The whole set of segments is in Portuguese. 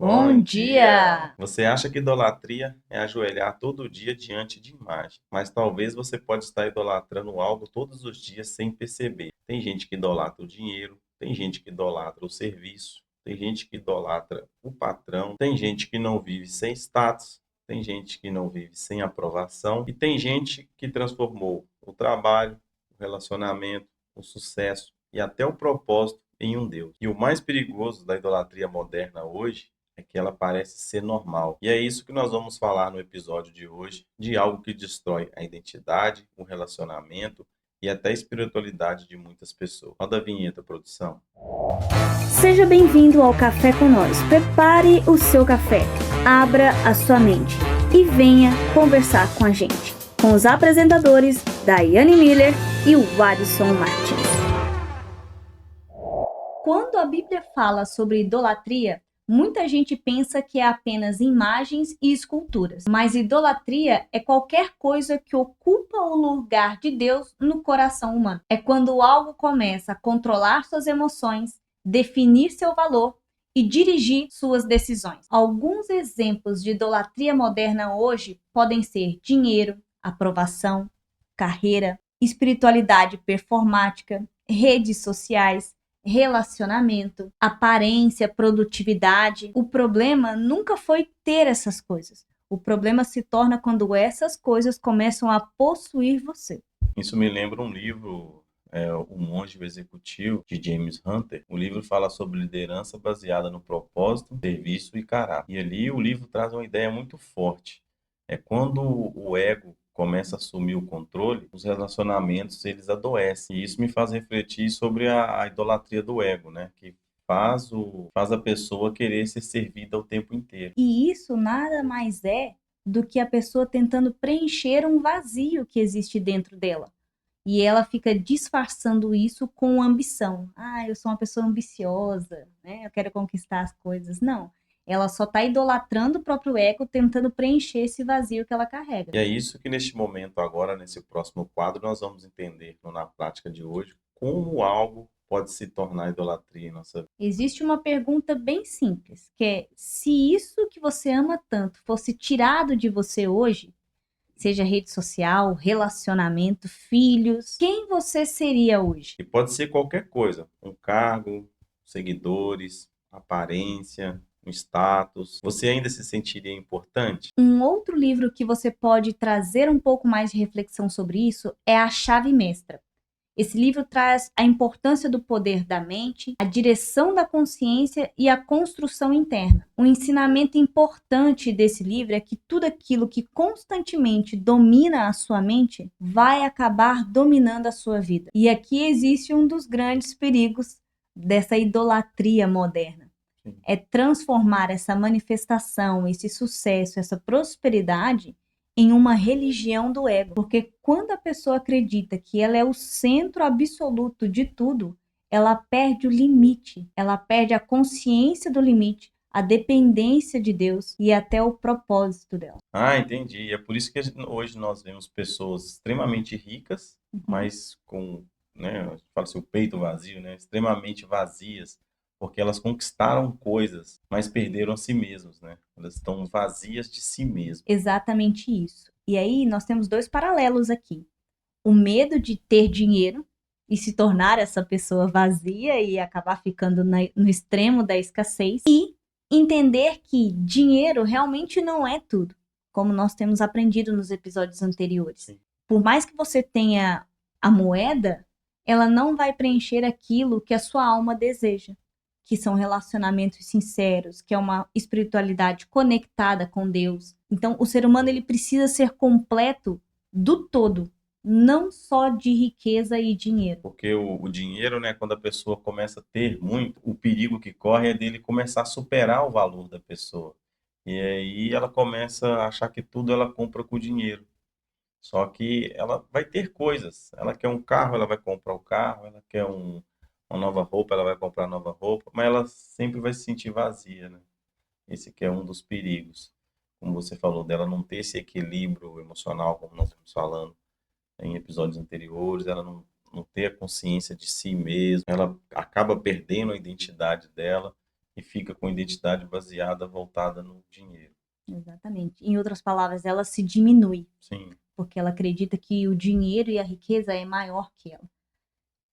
Bom dia! Você acha que idolatria é ajoelhar todo dia diante de imagem, mas talvez você pode estar idolatrando algo todos os dias sem perceber. Tem gente que idolatra o dinheiro, tem gente que idolatra o serviço, tem gente que idolatra o patrão, tem gente que não vive sem status, tem gente que não vive sem aprovação e tem gente que transformou o trabalho, o relacionamento, o sucesso e até o propósito em um Deus. E o mais perigoso da idolatria moderna hoje é que ela parece ser normal. E é isso que nós vamos falar no episódio de hoje, de algo que destrói a identidade, o relacionamento e até a espiritualidade de muitas pessoas. Roda a vinheta, produção. Seja bem-vindo ao Café com Nós. Prepare o seu café, abra a sua mente e venha conversar com a gente, com os apresentadores Daiane Miller e o Wadson Martins. Quando a Bíblia fala sobre idolatria, muita gente pensa que é apenas imagens e esculturas, mas idolatria é qualquer coisa que ocupa o lugar de Deus no coração humano. É quando algo começa a controlar suas emoções, definir seu valor e dirigir suas decisões. Alguns exemplos de idolatria moderna hoje podem ser dinheiro, aprovação, carreira, espiritualidade performática, redes sociais, relacionamento, aparência, produtividade. O problema nunca foi ter essas coisas. O problema se torna quando essas coisas começam a possuir você. Isso me lembra um livro, O Monge e o Executivo, de James Hunter. O livro fala sobre liderança baseada no propósito, serviço e caráter. E ali o livro traz uma ideia muito forte. É quando o ego começa a assumir o controle, os relacionamentos eles adoecem. E isso me faz refletir sobre a idolatria do ego, né? Que faz a pessoa querer ser servida o tempo inteiro. E isso nada mais é do que a pessoa tentando preencher um vazio que existe dentro dela. E ela fica disfarçando isso com ambição. Ah, eu sou uma pessoa ambiciosa, né? Eu quero conquistar as coisas. Não. Ela só está idolatrando o próprio ego, tentando preencher esse vazio que ela carrega. E é isso que neste momento agora, nesse próximo quadro, nós vamos entender na prática de hoje como algo pode se tornar idolatria em nossa vida. Existe uma pergunta bem simples, que é: se isso que você ama tanto fosse tirado de você hoje, seja rede social, relacionamento, filhos, quem você seria hoje? E pode ser qualquer coisa, um cargo, seguidores, aparência, um status. Você ainda se sentiria importante? Um outro livro que você pode trazer um pouco mais de reflexão sobre isso é A Chave Mestra. Esse livro traz a importância do poder da mente, a direção da consciência e a construção interna. Um ensinamento importante desse livro é que tudo aquilo que constantemente domina a sua mente vai acabar dominando a sua vida. E aqui existe um dos grandes perigos dessa idolatria moderna. É transformar essa manifestação, esse sucesso, essa prosperidade em uma religião do ego. Porque quando a pessoa acredita que ela é o centro absoluto de tudo, ela perde o limite, ela perde a consciência do limite, a dependência de Deus e até o propósito dela. Ah, entendi. É por isso que hoje nós vemos pessoas extremamente ricas, Uhum. mas com, né, fala assim, o peito vazio, né, extremamente vazias, porque elas conquistaram coisas, mas perderam a si mesmas, né? Elas estão vazias de si mesmas. Exatamente isso. E aí nós temos dois paralelos aqui. O medo de ter dinheiro e se tornar essa pessoa vazia e acabar ficando no extremo da escassez, e entender que dinheiro realmente não é tudo, como nós temos aprendido nos episódios anteriores. Sim. Por mais que você tenha a moeda, ela não vai preencher aquilo que a sua alma deseja, que são relacionamentos sinceros, que é uma espiritualidade conectada com Deus. Então, o ser humano ele precisa ser completo do todo, não só de riqueza e dinheiro. Porque o dinheiro, né, quando a pessoa começa a ter muito, o perigo que corre é dele começar a superar o valor da pessoa. E aí ela começa a achar que tudo ela compra com dinheiro. Só que ela vai ter coisas. Ela quer um carro, ela vai comprar o carro. Ela quer uma nova roupa, ela vai comprar nova roupa. Mas ela sempre vai se sentir vazia, né? Esse que é um dos perigos. Como você falou, dela não ter esse equilíbrio emocional, como nós estamos falando em episódios anteriores, ela não ter a consciência de si mesma, ela acaba perdendo a identidade dela e fica com a identidade baseada, voltada no dinheiro. Exatamente. Em outras palavras, ela se diminui, Sim, porque ela acredita que o dinheiro e a riqueza é maior que ela.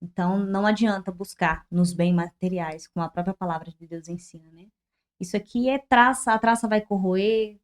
Então, não adianta buscar nos bens materiais, como a própria palavra de Deus ensina, né? Isso aqui é traça, a traça vai corroer,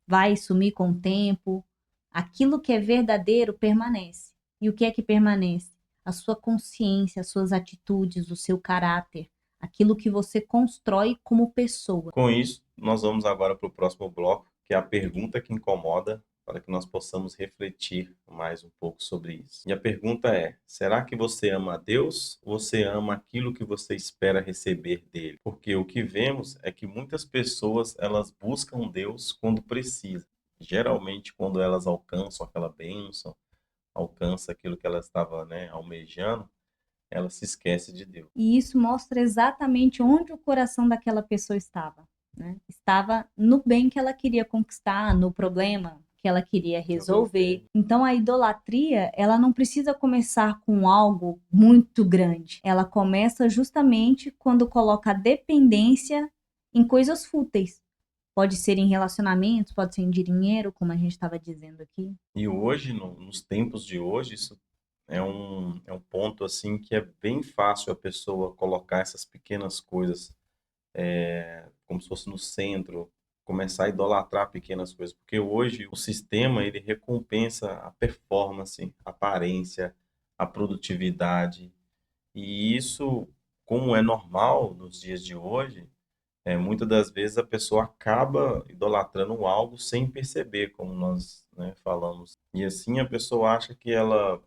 vai sumir com o tempo. Aquilo que é verdadeiro permanece. E o que é que permanece? A sua consciência, as suas atitudes, o seu caráter, aquilo que você constrói como pessoa. com isso, nós vamos agora para o próximo bloco, que é a pergunta que incomoda, para que nós possamos refletir mais um pouco sobre isso. E a pergunta é: será que você ama a Deus ou você ama aquilo que você espera receber dele? Porque o que vemos é que muitas pessoas, elas buscam Deus quando precisam. Geralmente, quando elas alcançam aquela bênção, alcançam aquilo que elas estavam, né, almejando, ela se esquece de Deus. E isso mostra exatamente onde o coração daquela pessoa estava, né? Estava no bem que ela queria conquistar, no problema que ela queria resolver. Então a idolatria, ela não precisa começar com algo muito grande. Ela começa justamente quando coloca a dependência em coisas fúteis. Pode ser em relacionamentos, pode ser em dinheiro, como a gente estava dizendo aqui. E hoje, nos tempos de hoje, isso é um ponto assim que é bem fácil a pessoa colocar essas pequenas coisas como se fosse no centro, começar a idolatrar pequenas coisas, porque hoje o sistema ele recompensa a performance, a aparência, a produtividade, e isso, como é normal nos dias de hoje, muitas das vezes a pessoa acaba idolatrando algo sem perceber, como nós, né, falamos. E assim a pessoa acha que ela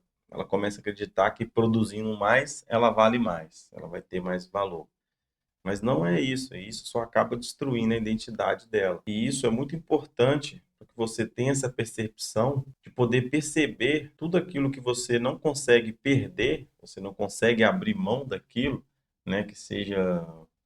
começa a acreditar que produzindo mais, ela vale mais, ela vai ter mais valor. Mas não é isso, e isso só acaba destruindo a identidade dela. E isso é muito importante para que você tenha essa percepção de poder perceber tudo aquilo que você não consegue perder, você não consegue abrir mão daquilo, né, que seja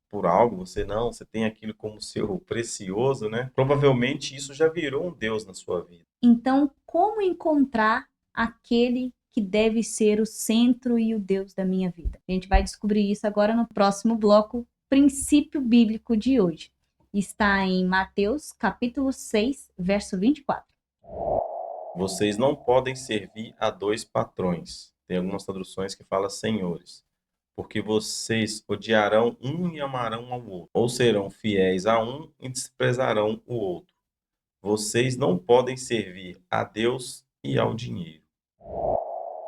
por algo, você tem aquilo como seu precioso, né? Provavelmente isso já virou um Deus na sua vida. Então, como encontrar aquele que deve ser o centro e o Deus da minha vida? A gente vai descobrir isso agora no próximo bloco, princípio bíblico de hoje. Está em Mateus, capítulo 6, verso 24. Vocês não podem servir a dois patrões. Tem algumas traduções que falam senhores. Porque vocês odiarão um e amarão ao outro, ou serão fiéis a um e desprezarão o outro. Vocês não podem servir a Deus e ao dinheiro.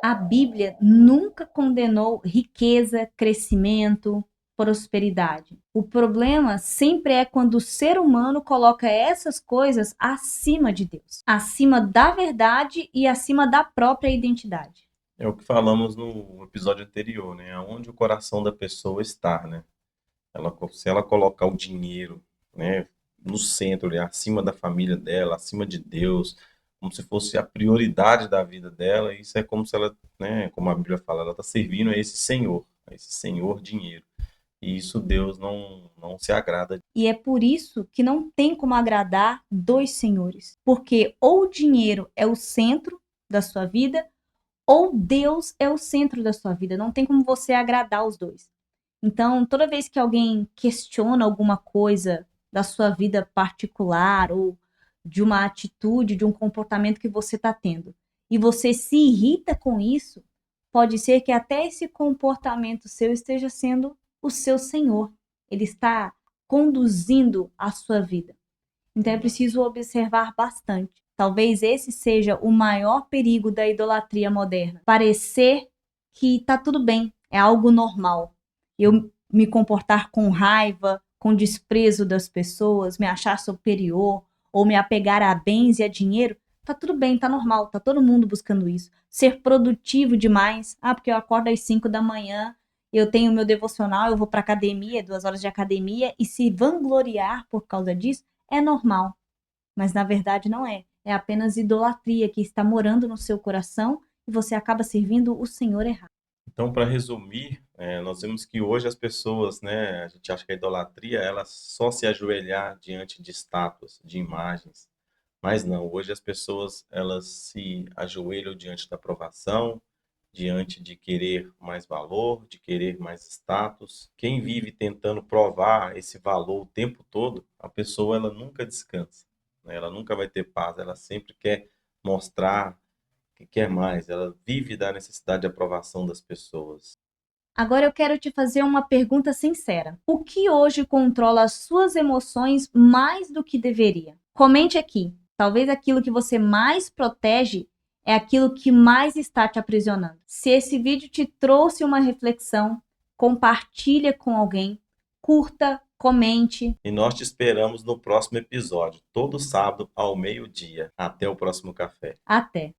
A Bíblia nunca condenou riqueza, crescimento, prosperidade. O problema sempre é quando o ser humano coloca essas coisas acima de Deus, acima da verdade e acima da própria identidade. É o que falamos no episódio anterior, né? Aonde o coração da pessoa está, né? Se ela colocar o dinheiro, né, no centro, ali, acima da família dela, acima de Deus, como se fosse a prioridade da vida dela, isso é como se ela, né, como a Bíblia fala, ela está servindo a esse Senhor dinheiro. E isso Deus não se agrada. E é por isso que não tem como agradar dois senhores, porque ou o dinheiro é o centro da sua vida, ou Deus é o centro da sua vida. Não tem como você agradar os dois. Então, toda vez que alguém questiona alguma coisa da sua vida particular ou de uma atitude, de um comportamento que você está tendo, e você se irrita com isso, pode ser que até esse comportamento seu esteja sendo o seu senhor. Ele está conduzindo a sua vida. Então é preciso observar bastante. Talvez esse seja o maior perigo da idolatria moderna. Parecer que está tudo bem, é algo normal. Eu me comportar com raiva, com desprezo das pessoas, me achar superior ou me apegar a bens e a dinheiro, tá tudo bem, tá normal, tá todo mundo buscando isso. Ser produtivo demais, porque eu acordo às 5 da manhã, eu tenho meu devocional, eu vou para academia, 2 horas de academia, e se vangloriar por causa disso, é normal. Mas na verdade não é. É apenas idolatria que está morando no seu coração e você acaba servindo o Senhor errado. Então, para resumir, nós vemos que hoje as pessoas, né, a gente acha que a idolatria ela só se ajoelhar diante de estátuas, de imagens, mas não. Hoje as pessoas elas se ajoelham diante da aprovação, diante de querer mais valor, de querer mais status. Quem vive tentando provar esse valor o tempo todo, a pessoa ela nunca descansa, né? Ela nunca vai ter paz, ela sempre quer mostrar que quer mais, ela vive da necessidade de aprovação das pessoas. Agora eu quero te fazer uma pergunta sincera. O que hoje controla as suas emoções mais do que deveria? Comente aqui. Talvez aquilo que você mais protege é aquilo que mais está te aprisionando. Se esse vídeo te trouxe uma reflexão, compartilha com alguém, curta, comente. E nós te esperamos no próximo episódio, todo sábado ao meio-dia. Até o próximo café. Até!